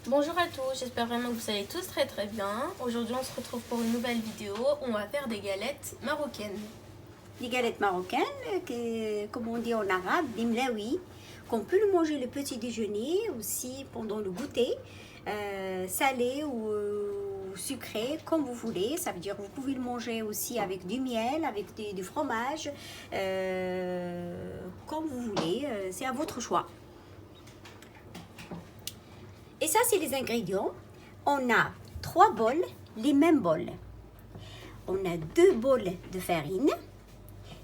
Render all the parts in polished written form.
Bonjour à tous, j'espère vraiment que vous allez tous très bien. Aujourd'hui on se retrouve pour une nouvelle vidéo où on va faire des galettes marocaines. Des galettes marocaines, comme on dit en arabe, bimlaoui, qu'on peut le manger le petit déjeuner, aussi pendant le goûter, salé ou sucré, comme vous voulez. Ça veut dire que vous pouvez le manger aussi avec du miel, avec du fromage, comme vous voulez, c'est à votre choix. Et ça, c'est les ingrédients. On a 3 bols, les mêmes bols. On a 2 bols de farine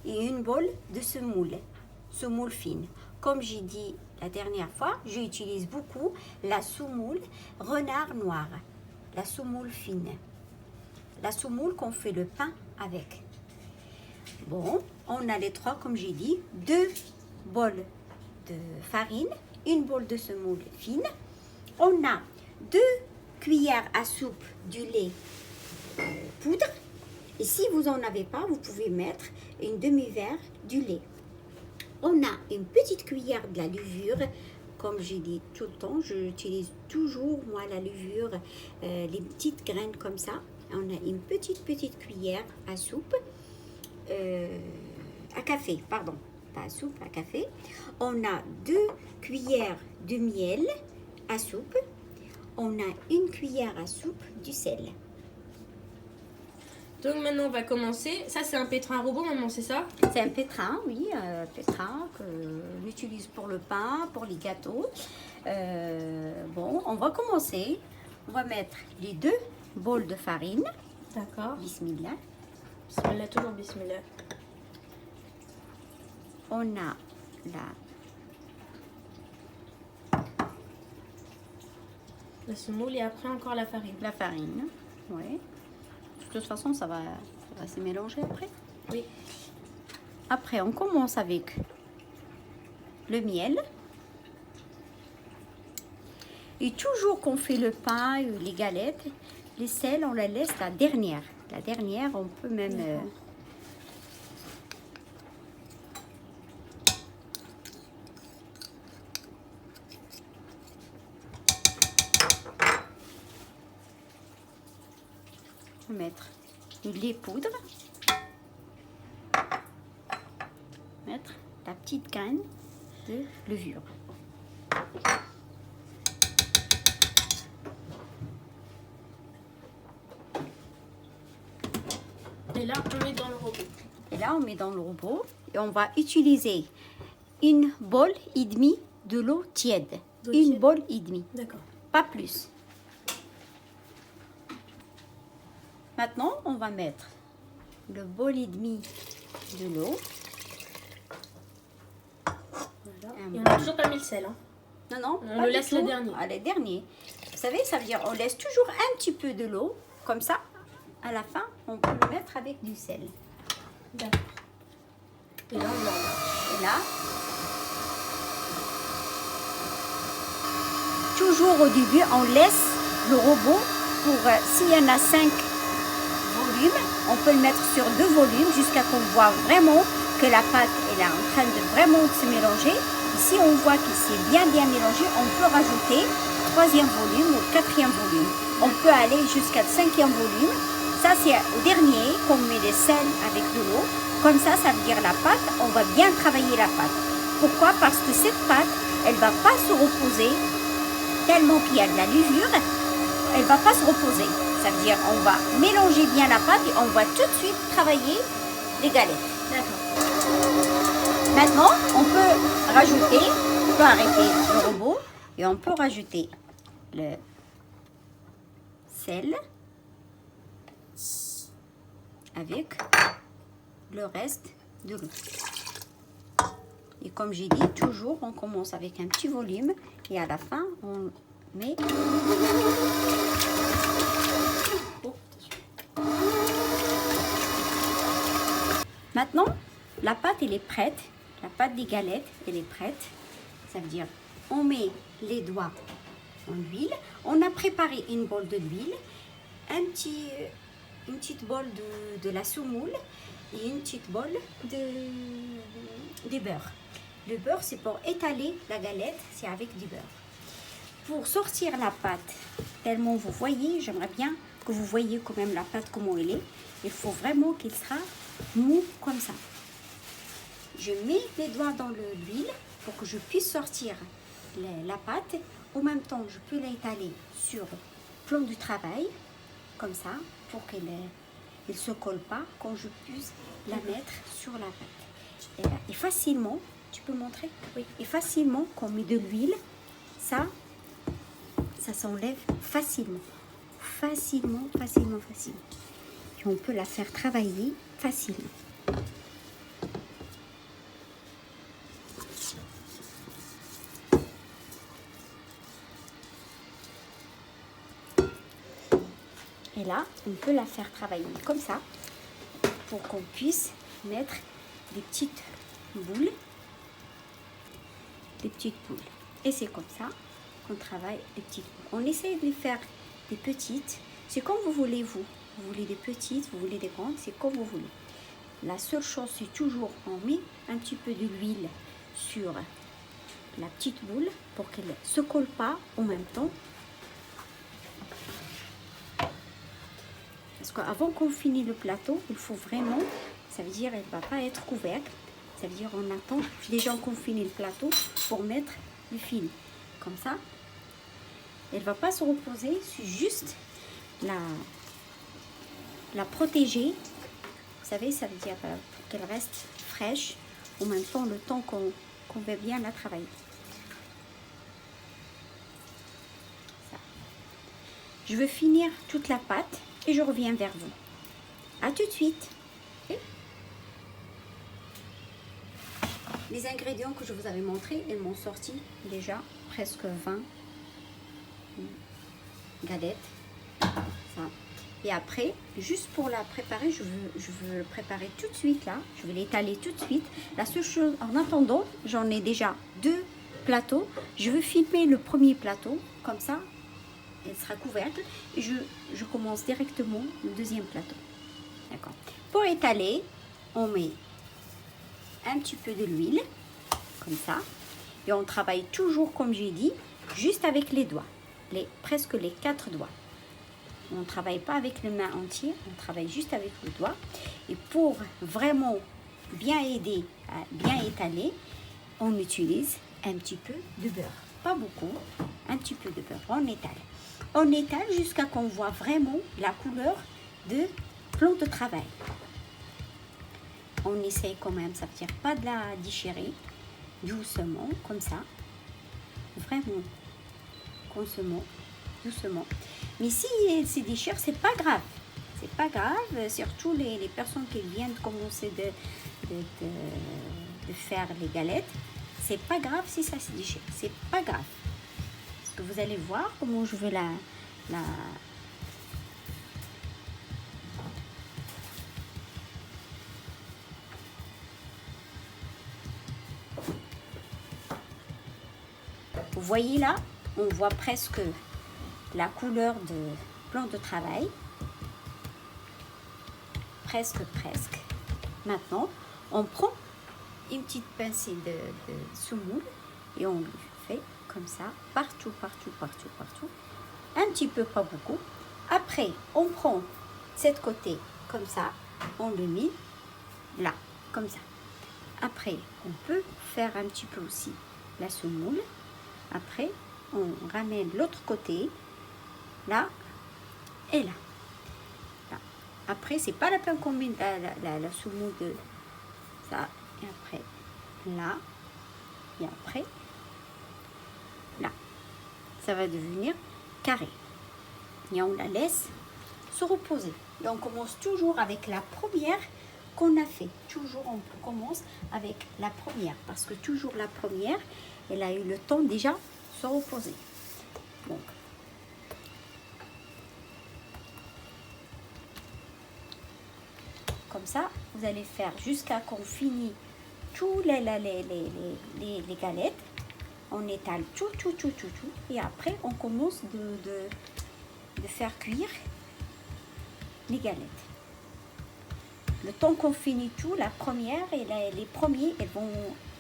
et une bol de semoule fine. Comme j'ai dit la dernière fois, j'utilise beaucoup la semoule renard noir, la semoule fine, la semoule qu'on fait le pain avec. Bon, on a les 3 comme j'ai dit, 2 bols de farine, une bol de semoule fine. On a 2 cuillères à soupe du lait poudre. Et si vous n'en avez pas, vous pouvez mettre une demi-verre du lait. On a une petite cuillère de la levure. Comme j'ai dit tout le temps, j'utilise toujours moi la levure, les petites graines comme ça. On a une petite cuillère à soupe, à café, pardon, pas à soupe, à café. On a 2 cuillères de miel à soupe. On a une cuillère à soupe du sel. Donc maintenant on va commencer. Ça c'est un pétrin robot maman, c'est ça? C'est un pétrin, oui, un pétrin que j'utilise pour le pain, pour les gâteaux. Bon, on va commencer. On va mettre les 2 bols de farine. D'accord. Bismillah. Bismillah, toujours bismillah. On a la semoule et après encore la farine. la farine, oui. De toute façon, ça va se mélanger après. Oui. Après, on commence avec le miel. Et toujours qu'on fait le pain, les galettes, les sels, on la laisse la dernière. La dernière, on peut même... mettre du lait poudre, mettre la petite graine de levure. Et là on met dans le robot. Et là on met dans le robot et on va utiliser une bol et demie de l'eau tiède. Une bol et demie. D'accord. Pas plus. Maintenant, on va mettre le bol et demi de l'eau. Voilà. Et on n'a toujours pas mis le sel. Hein. Non, on le laisse le dernier. Ah, le dernier. Vous savez, ça veut dire on laisse toujours un petit peu de l'eau. Comme ça, à la fin, on peut le mettre avec du sel. D'accord. Et là, on mélange. Et là, toujours au début, on laisse le robot pour, s'il y en a 5 volumes, on peut le mettre sur 2 volumes jusqu'à qu'on voit vraiment que la pâte est en train de vraiment se mélanger. Et si on voit que c'est bien mélangé, on peut rajouter 3e volume ou 4e volume. On peut aller jusqu'à 5e volume. Ça, c'est au dernier qu'on met les sels avec de l'eau. Comme ça, ça veut dire la pâte, on va bien travailler la pâte. Pourquoi? Parce que cette pâte, elle ne va pas se reposer tellement qu'il y a de la levure, elle ne va pas se reposer. Ça veut dire on va mélanger bien la pâte et on va tout de suite travailler les galettes. D'accord. Maintenant, on peut rajouter, on peut arrêter le robot et on peut rajouter le sel avec le reste de l'eau. Et comme j'ai dit, toujours on commence avec un petit volume et à la fin on met... Maintenant, la pâte elle est prête, la pâte des galettes elle est prête. Ça veut dire on met les doigts en huile. On a préparé une bol de l'huile, une petite bol de la semoule et une petite bol de beurre. Le beurre c'est pour étaler la galette, c'est avec du beurre. Pour sortir la pâte, tellement vous voyez, j'aimerais bien que vous voyez quand même la pâte comment elle est. Il faut vraiment qu'il sera mou comme ça. Je mets les doigts dans l'huile pour que je puisse sortir la pâte. En même temps, je peux l'étaler sur le plan du travail, comme ça, pour qu'elle ne se colle pas quand je puisse la mettre sur la pâte. Et facilement, tu peux montrer? Oui. Et facilement, quand on met de l'huile, ça s'enlève facilement. Facilement. Et on peut la faire travailler facilement. Et là, on peut la faire travailler comme ça pour qu'on puisse mettre des petites boules. Et c'est comme ça qu'on travaille les petites boules. On essaie de les faire des petites. C'est comme vous voulez, vous. Vous voulez des petites, vous voulez des grandes, c'est comme vous voulez. La seule chose, c'est toujours on met un petit peu de l'huile sur la petite boule pour qu'elle ne se colle pas en même temps. Parce qu'avant qu'on finisse le plateau, il faut vraiment, ça veut dire elle ne va pas être couverte. Ça veut dire on attend les gens qu'on finit le plateau pour mettre le fil. Comme ça, elle ne va pas se reposer, c'est juste la protéger. Vous savez, ça veut dire pour qu'elle reste fraîche en même temps le temps qu'on va bien la travailler. Ça. Je veux finir toute la pâte et je reviens vers vous. À tout de suite. Les ingrédients que je vous avais montrés, ils m'ont sorti déjà presque 20 galettes. Ça. Et après, juste pour la préparer, je veux le préparer tout de suite là. Je vais l'étaler tout de suite. La seule chose, en attendant, j'en ai déjà 2 plateaux. Je veux filmer le premier plateau, comme ça, elle sera couverte. Et je commence directement le deuxième plateau. D'accord. Pour étaler, on met un petit peu de l'huile, comme ça. Et on travaille toujours, comme j'ai dit, juste avec les doigts. Presque les 4 doigts. On ne travaille pas avec les mains entières, on travaille juste avec le doigt. Et pour vraiment bien aider à bien étaler, on utilise un petit peu de beurre. Pas beaucoup, un petit peu de beurre. On étale. On étale jusqu'à qu'on voit vraiment la couleur de plan de travail. On essaye quand même, ça ne veut dire pas de la déchirer, doucement, comme ça. Vraiment, doucement. Mais si elle se déchire, c'est pas grave. C'est pas grave, surtout les personnes qui viennent de commencer de faire les galettes. C'est pas grave si ça se déchire. C'est pas grave. Parce que vous allez voir comment je vais la Vous voyez là, on voit presque la couleur de plan de travail. Presque. Maintenant, on prend une petite pincée de semoule et on le fait comme ça, partout. Un petit peu, pas beaucoup. Après, on prend cette côté comme ça, on le met là, comme ça. Après, on peut faire un petit peu aussi la semoule. Après, on ramène l'autre côté, là et là. Après, c'est pas la peine qu'on met la semoule de ça. Et après, là. Et après, là. Ça va devenir carré. Et on la laisse se reposer. Et on commence toujours avec la première qu'on a fait. Toujours, on commence avec la première. Parce que toujours la première, elle a eu le temps déjà de se reposer. Donc, comme ça, vous allez faire jusqu'à qu'on finit tous les galettes. On étale tout. Et après, on commence de faire cuire les galettes. Le temps qu'on finit tout, la première et les premiers,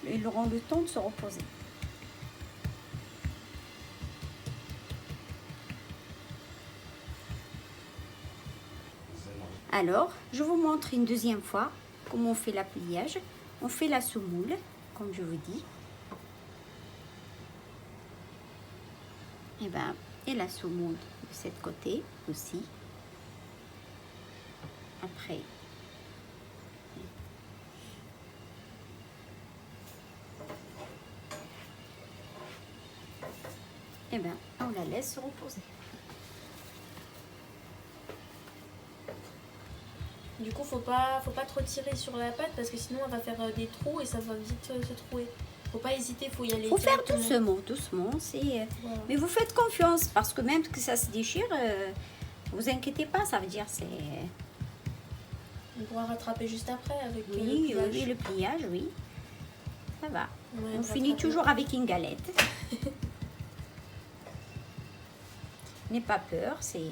ils auront le temps de se reposer. Alors, je vous montre une deuxième fois comment on fait la pliage. On fait la semoule, comme je vous dis. Et la semoule de cette côté aussi. Après, on la laisse se reposer. Du coup, faut pas trop tirer sur la pâte parce que sinon elle va faire des trous et ça va vite se trouer. Faut pas hésiter, faut y aller. Faut faire doucement, doucement. Voilà. Mais vous faites confiance parce que même que ça se déchire, vous inquiétez pas, ça veut dire c'est. On pourra rattraper juste après avec le Oui, pliage. oui, le pliage, oui. Ça va. Ouais, on finit toujours avec une galette. N'aie pas peur, il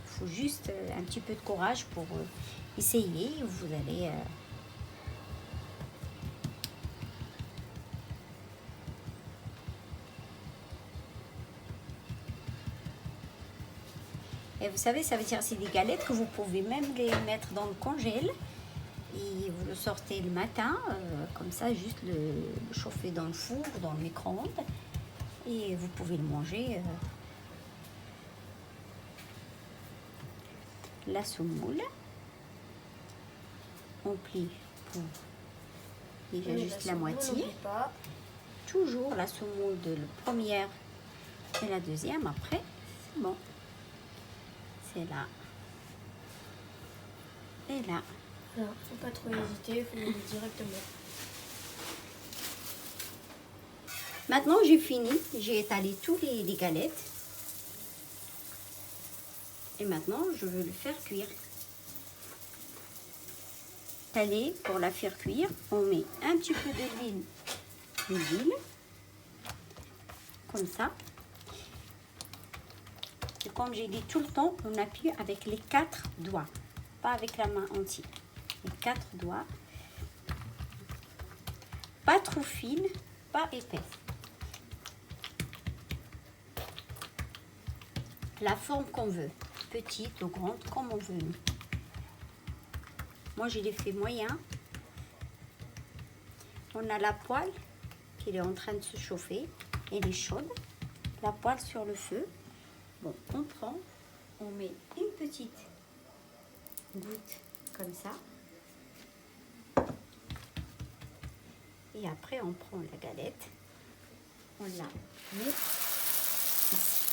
faut juste un petit peu de courage pour essayer. Vous allez. Et vous savez, ça veut dire c'est des galettes que vous pouvez même les mettre dans le congèle. Et vous le sortez le matin, comme ça, juste le chauffer dans le four, dans le micro-ondes. Et vous pouvez le manger. La semoule. On plie pour déjà juste la moitié. Toujours la semoule de la première et la deuxième. Après, c'est bon. C'est là. Et là. Alors, faut pas trop hésiter, il faut y aller directement. Maintenant, j'ai fini. J'ai étalé tous les galettes. Et maintenant, je veux le faire cuire. Étaler pour la faire cuire. On met un petit peu d'huile. Comme ça. Et comme j'ai dit tout le temps, on appuie avec les 4 doigts. Pas avec la main entière. Les 4 doigts. Pas trop fine, pas épaisse. La forme qu'on veut. Petite ou grande, comme on veut. Moi, j'ai les fait moyens. On a la poêle qui est en train de se chauffer. Elle est chaude. La poêle sur le feu. Bon, on prend, on met une petite goutte comme ça. Et après, on prend la galette. On la met ici.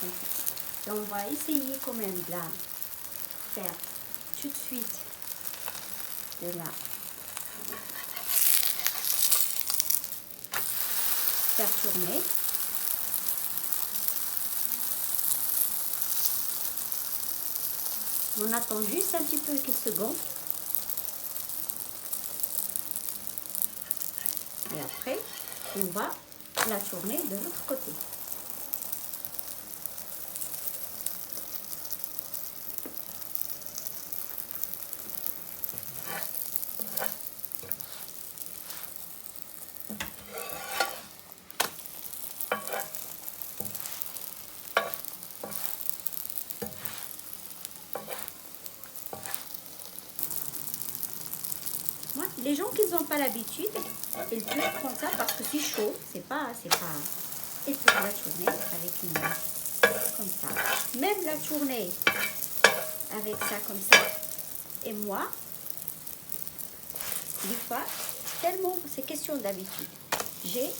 Comme ça. Et on va essayer quand même de la faire tout de suite. De la faire tourner. On attend juste un petit peu qu'elle se gonfle. Et après, on va la tourner de l'autre côté. Les gens qui n'ont pas l'habitude, ils peuvent prendre ça parce que c'est chaud, c'est pas. Ils peuvent la tourner avec une main, comme ça. Même la tourner avec ça comme ça. Et moi, des fois, tellement c'est question d'habitude. J'ai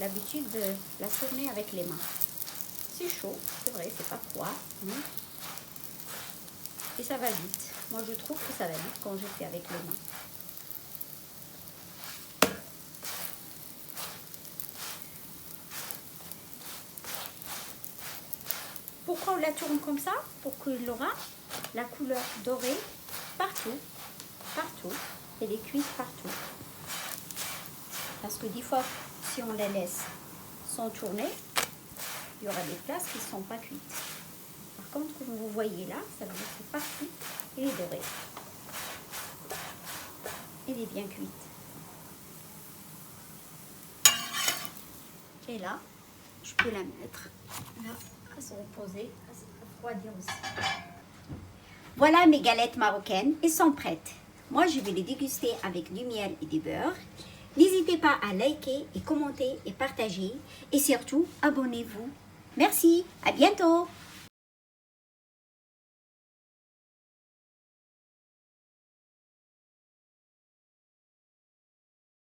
l'habitude de la tourner avec les mains. C'est chaud, c'est vrai, c'est pas froid. Et ça va vite. Moi, je trouve que ça va vite quand je fais avec les mains. Pourquoi on la tourne comme ça? Pour qu'il aura la couleur dorée partout, partout, et les cuisses partout. Parce que des fois, si on les laisse sans tourner, il y aura des places qui ne sont pas cuites. Par contre, comme vous voyez là, ça veut dire que partout, il est doré. Il est bien cuite. Et là, je peux la mettre là, à se reposer, à se refroidir aussi. Voilà mes galettes marocaines, elles sont prêtes. Moi, je vais les déguster avec du miel et du beurre. N'hésitez pas à liker et commenter et partager. Et surtout, abonnez-vous. Merci, à bientôt.